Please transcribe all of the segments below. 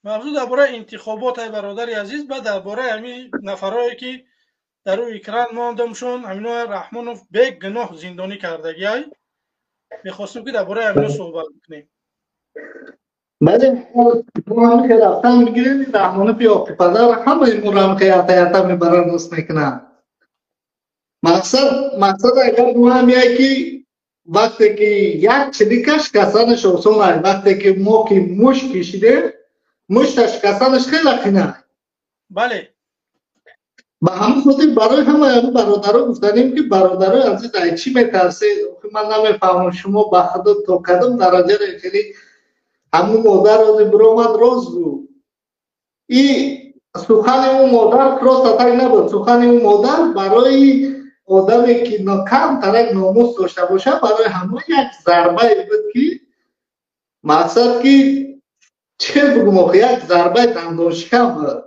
موضوع درباره انتخابات های برادر عزیز و درباره همین نفرایی که در روی اکران ماندمشون همینا رحمانوف به گناه زندانی کردگی های میخواستیم که درباره همینا صحبت کنیم. بله ما هم که رفتن میگیریم رحمانوف یا پدر همه این هم که حتی میبرن دوست میکنن. مقصد اگر ما هم که وقتی که یک چلیکش کسانش اصول وقتی که ما که مش کشیده مشتش کسانش خیلی خینه. بله با هم خودی برای همه برادرها گفتنیم که برادرای عزیز از چی میترسید؟ من نمیفهمم شما با خودت تا کدام درجه خیلی همون مادر از برآمد راز بود. این سخن اون مادر راست اتک نبود. سخن اون مادر برای آدمی که کم ترک ناموس داشته باشه برای همه یک ضربه بود که مقصد که چه بگم یک ضربه دندانشکن بود.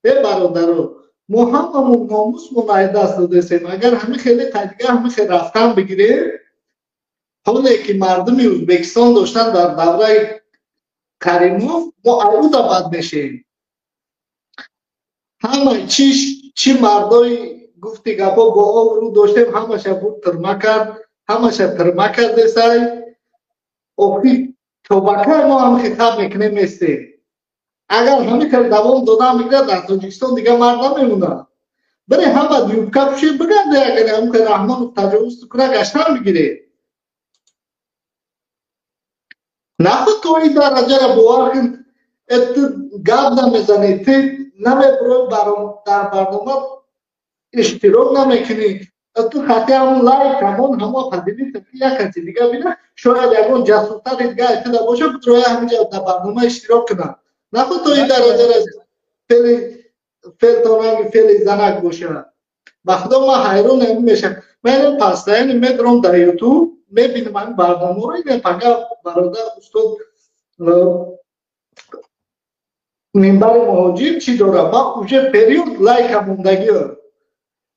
ای برادرو ما هممون ناموسمون از دست دادیم. اگر همه خیلی تجگه همه خیلی رفتن بگیره حالی که مردم ازبکستان داشتن در دوره کریموف ما عروض بد میشیم. همه چی مردای گفتی گپا با آب رو داشتیم همش بود ترمه کرد همش ترمه کرده سای آخی توبکه ما هم خطاب میکنیم میسته. اگر همه که دوام دادن میگه در تاجیکستان دیگه مرد نمیمونه. برای همه دیوبکه بشه بگرده اگر هم که رحمان تجاوز کنه گشتن بگیره. نخود تو این درجه را باور کن ات گاب نمیزنی تی نمیبروی در برنامه اشتراک نمیکنی ات خطی همون لایک همون همه پدیدی تکی یک کسی دیگه بینه شاید یکون جسوستر دیگه اشتده باشه بتروی همینجا در برنامه اشتراک کنه. نخود تو این درجه را فیل تاننگ فیل زنک باشه. بخدا ما حیرون نمیشه. من پستین میدرم در یوتیوب میبینم این برنامه رو این فقط برادر استاد منبر مهاجر چی داره ما اوجه پریود لایک هموندگی ها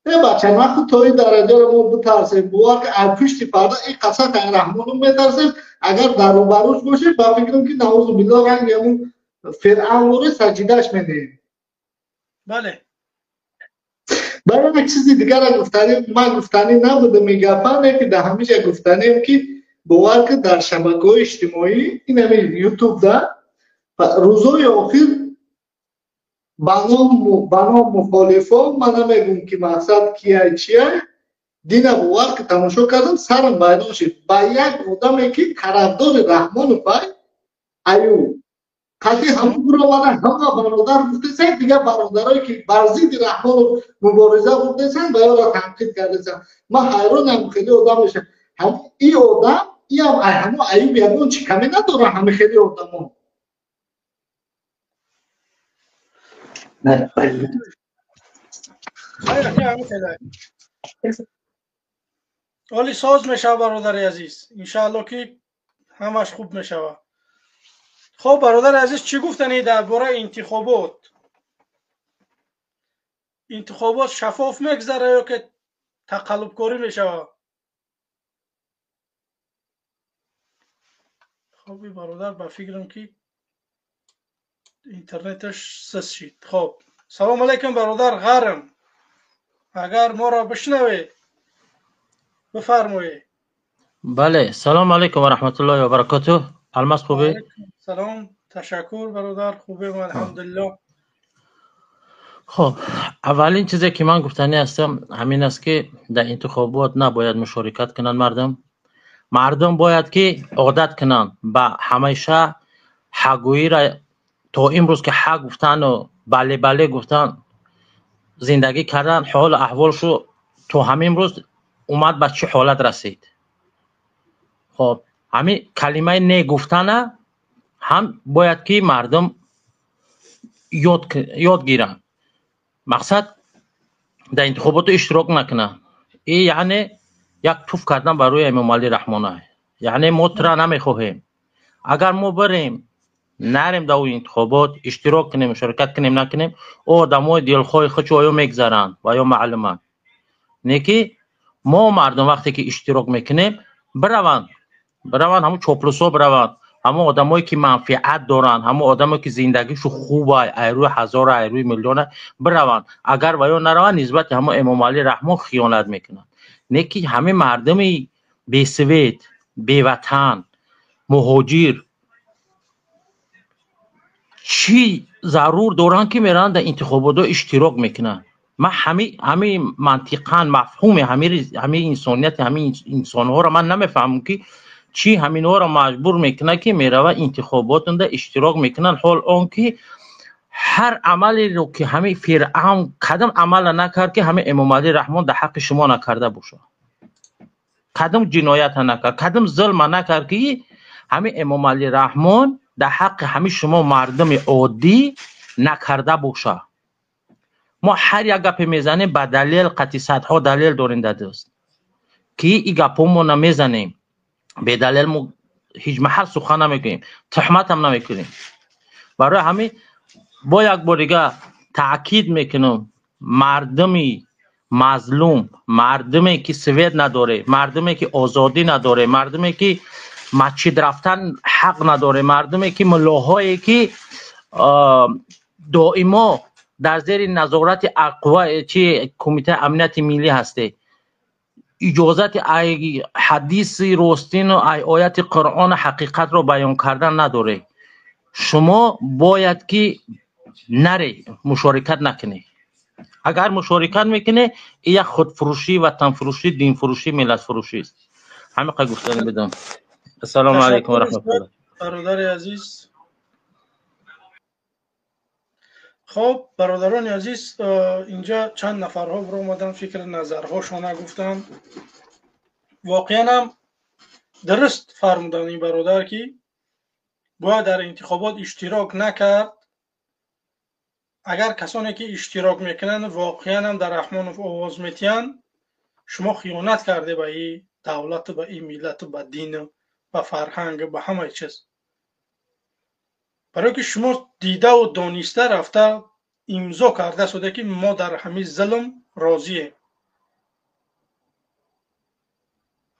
ای بچه نخود تا این درجه رو ما بترسیم بوار که از پشت پرده این قصد این رحمانو میترسیم اگر در رو بروش باشه با فکرم که نعوذ بالله رنگ همون فرعون رو سجیدش میدهیم. بله برای یک چیزی دیگر را گفتنیم من گفتنی نبوده میگفنه که در همیشه گفتنیم که باور که در شبکه‌های اجتماعی این همین یوتیوب ده روزهای آخر بنام مخالفا من نمیگم که مقصد کیه چیه دینا باور که تماشا کردم سرم بیدار شد با یک آدمی که طرفدار رحمان پای ایو قطعی همون برآمدن همه برادر گفتن دیگه برادرایی که بر ضد رحمان مبارزه گفتن و یا را تنقید کردن. من حیرانم خیلی آدم میشه هم این آدم این هم ایوب یگون چی کمی نداره همه خیلی آدم حالی ساز میشه برادر عزیز انشاءالله که همش خوب میشه. خب برادر عزیز چی گفتنی درباره انتخابات شفاف میگذره یا که تقلب کاری میشه؟ خب این برادر با فکرم که اینترنتش سست شد. خب سلام علیکم برادر غرم اگر ما را بشنوید بفرمایید. بله سلام علیکم و رحمت الله و برکاته. الماس خوبه؟ سلام تشکر برادر خوبه الحمدلله. خب اولین چیزی که من گفتنی هستم همین است که در انتخابات نباید مشارکت کنن مردم باید که عادت کنن با همیشه حقویی را تا امروز که حق گفتن و بله بله گفتن زندگی کردن حال احوالشو تا همین روز اومد به چه حالت رسید. خب همین کلمه نه گفتن هم باید که مردم یاد گیرن. مقصد در انتخابات اشتراک نکنن. این یعنی یک توف کردن بر روی امام علی رحمانه. یعنی ما ترا نمیخواهیم اگر ما بریم نریم در اون انتخابات اشتراک کنیم مشارکت کنیم نکنیم آدمای دلخواه خودشو آیا میگذرن و یا معلومه نه که ما مردم وقتی که اشتراک میکنیم بروند همون چاپلوسا بروند همه آدمایی که منفعت دارن، همه آدمایی که زندگیشو خوبه، ایروی هزار ایروی میلیونه برون، اگر ویا نرون نسبت همه امام علی رحمان خیانت میکنن. نه که همه مردم بی سوید، بی وطن، مهاجر چی ضرور دارن که میرن در انتخابات اشتراک میکنن؟ من همه منطقاً مفهوم همه انسانیت همه انسان ها را من نمیفهمم که چی همین ها را مجبور میکنه که میروه انتخابات در اشتراک میکنن، حال آن که هر عملی رو که همه فرعون کدام عمل نکرد که همه امام علی رحمان در حق شما نکرده باشه، کدام جنایت نکرد، کدام ظلم نکرد که همه امام علی رحمان در حق همه شما مردم عادی نکرده باشه. ما هر یک گپ میزنیم به دلیل قطعی صدها دلیل داریم در دست که این گپمون نمیزنیم، به دلیل هیچ محل سخن نمیگیم، تهمت هم نمیکنیم. برای همین با یک بار دیگه تاکید میکنم مردمی مظلوم، مردمی که سوید نداره، مردمی که آزادی نداره، مردمی که مسجد رفتن حق نداره، مردمی که ملاهایی که دائما در زیر نظارت اقوا چی کمیته امنیت ملی هسته، اجازت ای حدیث راستین و ای آیت قرآن حقیقت رو بیان کردن نداره. شما باید که نری مشارکت نکنی. اگر مشارکت میکنه یک خودفروشی، وطن فروشی، دین فروشی، ملت فروشی است. همین قد گفتن بدم. السلام علیکم و رحمت الله. برادر عزیز، خب برادران عزیز، اینجا چند نفر ها برو اومدن فکر نظرهاشون گفتن. واقعا هم درست فرمودن این برادر که باید در انتخابات اشتراک نکرد. اگر کسانی که اشتراک میکنن واقعا هم در رحمانوف آواز میتین، شما خیانت کرده به این دولت، به این ملت، به دین، به فرهنگ، به همه چیز. برای که شما دیده و دانسته رفته امضا کرده شده که ما در همین ظلم راضیه.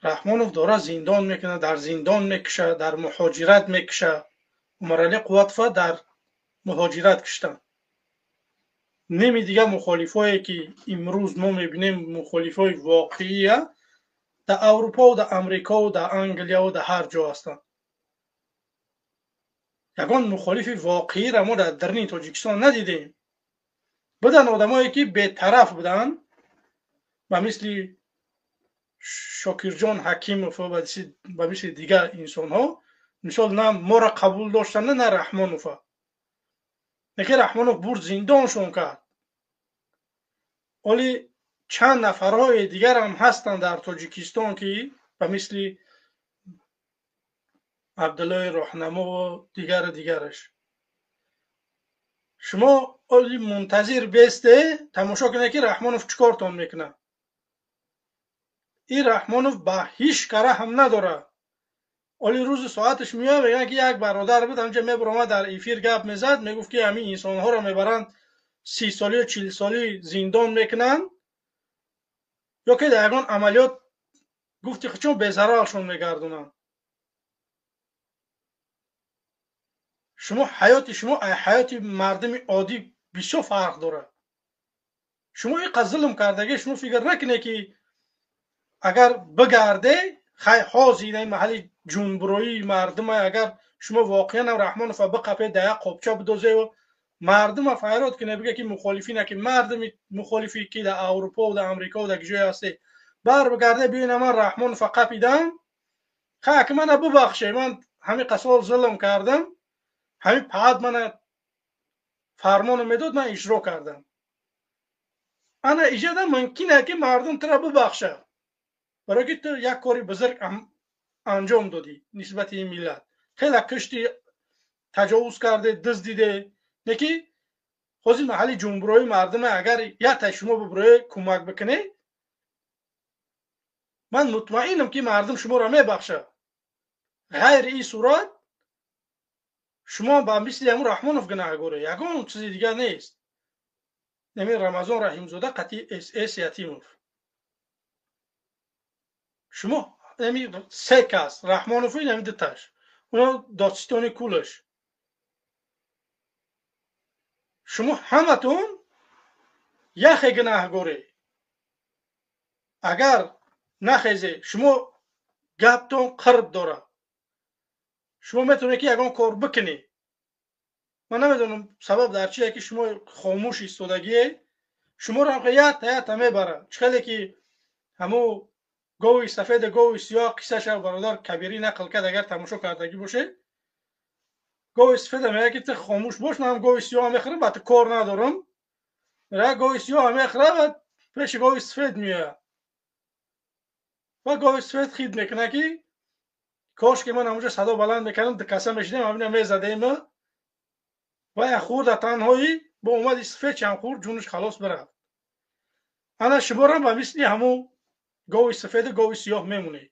رحمانوف داره زندان میکنه، در زندان میکشه، در مهاجرت میکشه. عمر علی قوتفه در مهاجرت کشتن. نمی دیگه مخالفایی که امروز ما میبینیم مخالفای واقعیه در اروپا و در امریکا و در انگلیا و در هر جا هستن. یگان مخالف واقعی را ما در درون تاجیکستان ندیدیم. بدن آدمایی که بی‌طرف بودن و مثل شاکرجان حکیموف و مثل دیگر انسان ها مثال نه ما را قبول داشتن نه رحمانوف. نکه رحمانوف برد زندانشون کرد. ولی چند نفرهای دیگر هم هستند در تاجیکستان که و مثل عبدالله راهنما و دیگرش. شما ولی منتظر بیسته تماشا کنه که رحمانوف چیکارتون میکنه. این رحمانوف به هیچ کاره هم نداره. ولی روز ساعتش میاد میگن که یک برادر بود همجا میبرم در ایفیر گپ میزد، میگفت که همین انسان ها رو میبرن 30 سالی و 40 سالی زندان میکنن یا که در یگان عملیات گفتی چون بی‌ضررشون میگردونن. شما حیات مردم عادی بسیار فرق داره. شما این ظلم کردگی شما فکر نکنه که اگر بگرده خیلی حاضی این محلی جنبروی مردم، اگر شما واقعا رحمانوف بقپه در یک قبچه بدوزه و مردم فریاد کنه بگه که مخالفینه که مردم مخالفی که در اروپا و در امریکا و در جای هسته بر بگرده ببینه من رحمانوف قپیدم، خاک من ببخشه، من همین قسال ظلم کردم، همین فقط من فرمان میداد من اجرا کردم. انا اجازه ممکنه که مردم ترا ببخشه برای که تو یک کاری بزرگ انجام دادی نسبت این ملت، خیلی کشتی تجاوز کرده، دزدیده، نکی خوزی محلی جنبروی مردم اگر یا تا شما ببروی کمک بکنه من مطمئنم که مردم شما را میبخشه. غیر این صورت شما با مثل همون رحمانوف گناهگاره، یگان چیزی دیگر نیست. نمی رمضان رحیمزاده قطعی اس یتیموف. شما نمی سه کس رحمانوفی نمی دتش اونا داستانی کولش. شما همتون یخ گناهگوری. اگر نخیزه شما گپتون قرب داره. شما میتونه که یگان کار بکنی. من نمیدونم سبب در چیه که شما خاموش ایستادگیه. شما رو هم یت میبره. چخیلی که همو گوی سفید گوی سیاه قصه شو برادر کبیری نقل کرد اگر تماشا کردگی باشه. گوی سفید میگه که تو خاموش باش، من هم گوی سیاه میخرم بعد کار ندارم. میره گوی سیاه میخره و پیش گوی سفید میاد. و گوی سفید خید میکنه که کاش که من همونجا صدا بلند میکردم دکسه میشنیم همینه میزدیم و خورد تنهایی با اومد سفید چند خورد جونش خلاص بره. انا شبارم و مثلی همون گوی سفید گوی سیاه میمونه.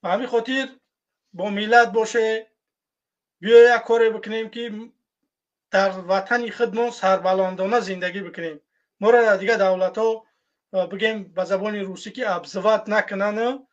و همین خاطر با میلاد باشه بیا یک کاری بکنیم که در وطن خودمون سربلندانه زندگی بکنیم. ما را دیگه دولت ها بگیم به زبان روسی که ابزوات نکنن